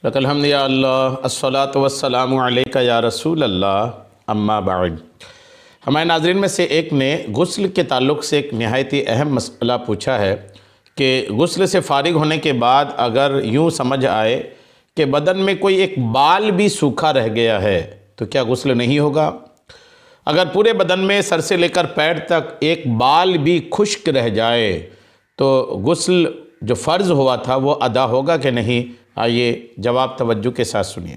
لک الحمد یا اللہ الصلاۃ والسلام علیک یا رسول اللہ اما بعد۔ ہمارے ناظرین میں سے ایک نے غسل کے تعلق سے ایک نہایت اہم مسئلہ پوچھا ہے کہ غسل سے فارغ ہونے کے بعد اگر یوں سمجھ آئے کہ بدن میں کوئی ایک بال بھی سوکھا رہ گیا ہے تو کیا غسل نہیں ہوگا؟ اگر پورے بدن میں سر سے لے کر پیر تک ایک بال بھی خشک رہ جائے تو غسل جو فرض ہوا تھا وہ ادا ہوگا کہ نہیں؟ آئیے جواب توجہ کے ساتھ سنیے۔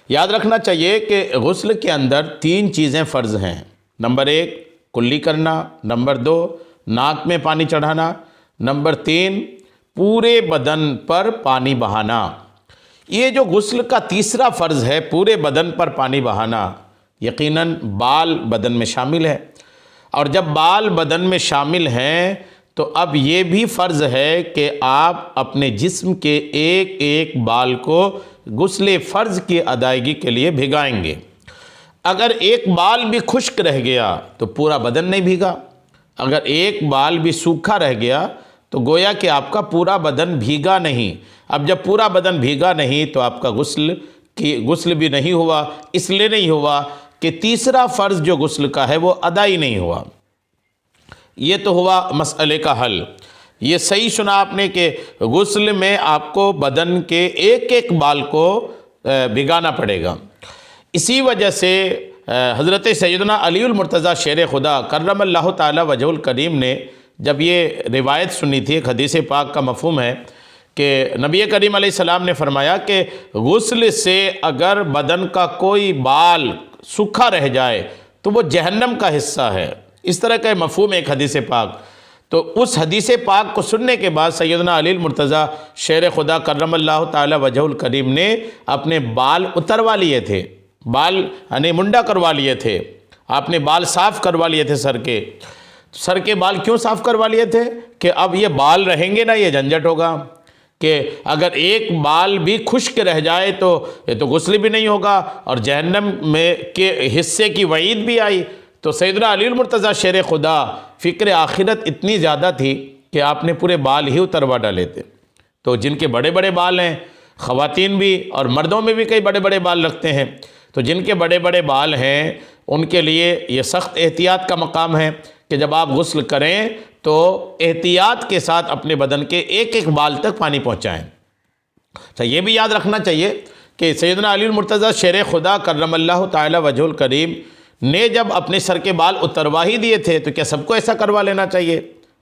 یاد رکھنا چاہیے کہ غسل کے اندر 3 چیزیں فرض ہیں۔ نمبر 1 کلی کرنا، نمبر 2 ناک میں پانی چڑھانا، نمبر 3 پورے بدن پر پانی بہانا۔ یہ جو غسل کا تیسرا فرض ہے پورے بدن پر پانی بہانا، یقیناً بال بدن میں شامل ہے، اور جب بال بدن میں شامل ہیں تو اب یہ بھی فرض ہے کہ آپ اپنے جسم کے ایک ایک بال کو غسل فرض کی ادائیگی کے لیے بھگائیں گے۔ اگر ایک بال بھی خشک رہ گیا تو پورا بدن نہیں بھیگا، اگر ایک بال بھی سوکھا رہ گیا تو گویا کہ آپ کا پورا بدن بھیگا نہیں۔ اب جب پورا بدن بھیگا نہیں تو آپ کا غسل بھی نہیں ہوا، اس لیے نہیں ہوا کہ تیسرا فرض جو غسل کا ہے وہ ادا ہی نہیں ہوا۔ یہ تو ہوا مسئلے کا حل۔ یہ صحیح سنا آپ نے کہ غسل میں آپ کو بدن کے ایک ایک بال کو بھگانا پڑے گا۔ اسی وجہ سے حضرت سیدنا علی المرتضیٰ شیر خدا کرم اللہ تعالی وجہ الکریم نے جب یہ روایت سنی تھی، ایک حدیث پاک کا مفہوم ہے کہ نبی کریم علیہ السلام نے فرمایا کہ غسل سے اگر بدن کا کوئی بال سوکھا رہ جائے تو وہ جہنم کا حصہ ہے۔ اس طرح کا مفہوم ایک حدیث پاک۔ تو اس حدیث پاک کو سننے کے بعد سیدنا علی المرتضیٰ شیر خدا کرم اللہ تعالی وجہ الکریم نے اپنے بال اتروا لیے تھے، بال یعنی منڈا کروا لیے تھے، آپ نے بال صاف کروا لیے تھے سر کے بال کیوں صاف کروا لیے تھے؟ کہ اب یہ بال رہیں گے نا، یہ جھنجھٹ ہوگا کہ اگر ایک بال بھی خشک رہ جائے تو یہ تو غسل بھی نہیں ہوگا اور جہنم میں کے حصے کی وعید بھی آئی۔ تو سیدنا علی المرتضیٰ شیر خدا فکر آخرت اتنی زیادہ تھی کہ آپ نے پورے بال ہی اتروا ڈالے تھے۔ تو جن کے بڑے بڑے بال ہیں، خواتین بھی اور مردوں میں بھی کئی بڑے بڑے بال رکھتے ہیں، تو جن کے بڑے بڑے بال ہیں ان کے لیے یہ سخت احتیاط کا مقام ہے کہ جب آپ غسل کریں تو احتیاط کے ساتھ اپنے بدن کے ایک ایک بال تک پانی پہنچائیں۔ اچھا، یہ بھی یاد رکھنا چاہیے کہ سیدنا علی المرتضیٰ شیر خدا کرم اللہ تعالی وجہ الکریم نے جب اپنے سر کے بال اتروا ہی دیے تھے تو کیا سب کو ایسا کروا لینا چاہیے؟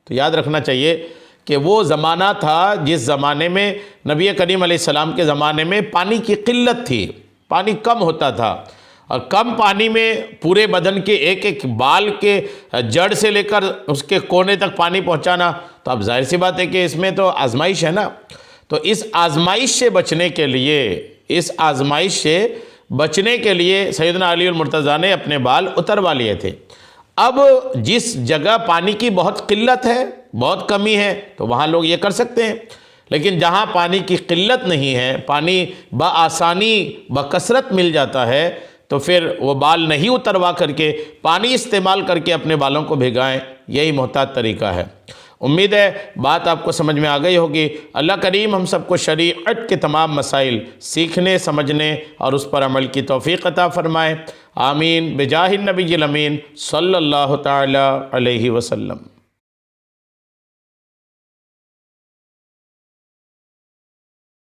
تو یاد رکھنا چاہیے کہ وہ زمانہ تھا جس زمانے میں نبی کریم علیہ السلام کے زمانے میں پانی کی قلت تھی، پانی کم ہوتا تھا، اور کم پانی میں پورے بدن کے ایک ایک بال کے جڑ سے لے کر اس کے کونے تک پانی پہنچانا، تو اب ظاہر سی بات ہے کہ اس میں تو آزمائش ہے نا۔ تو اس آزمائش سے بچنے کے لیے سیدنا علی المرتضیٰ نے اپنے بال اتروا لیے تھے۔ اب جس جگہ پانی کی بہت قلت ہے، بہت کمی ہے، تو وہاں لوگ یہ کر سکتے ہیں، لیکن جہاں پانی کی قلت نہیں ہے، پانی بآسانی بکثرت مل جاتا ہے، تو پھر وہ بال نہیں اتروا کر کے پانی استعمال کر کے اپنے بالوں کو بھگائیں، یہی محتاط طریقہ ہے۔ امید ہے بات آپ کو سمجھ میں آ گئی ہوگی۔ اللہ کریم ہم سب کو شریعت کے تمام مسائل سیکھنے، سمجھنے اور اس پر عمل کی توفیق عطا فرمائے۔ آمین بجاہ النبی الامین صلی اللہ تعالی علیہ وسلم۔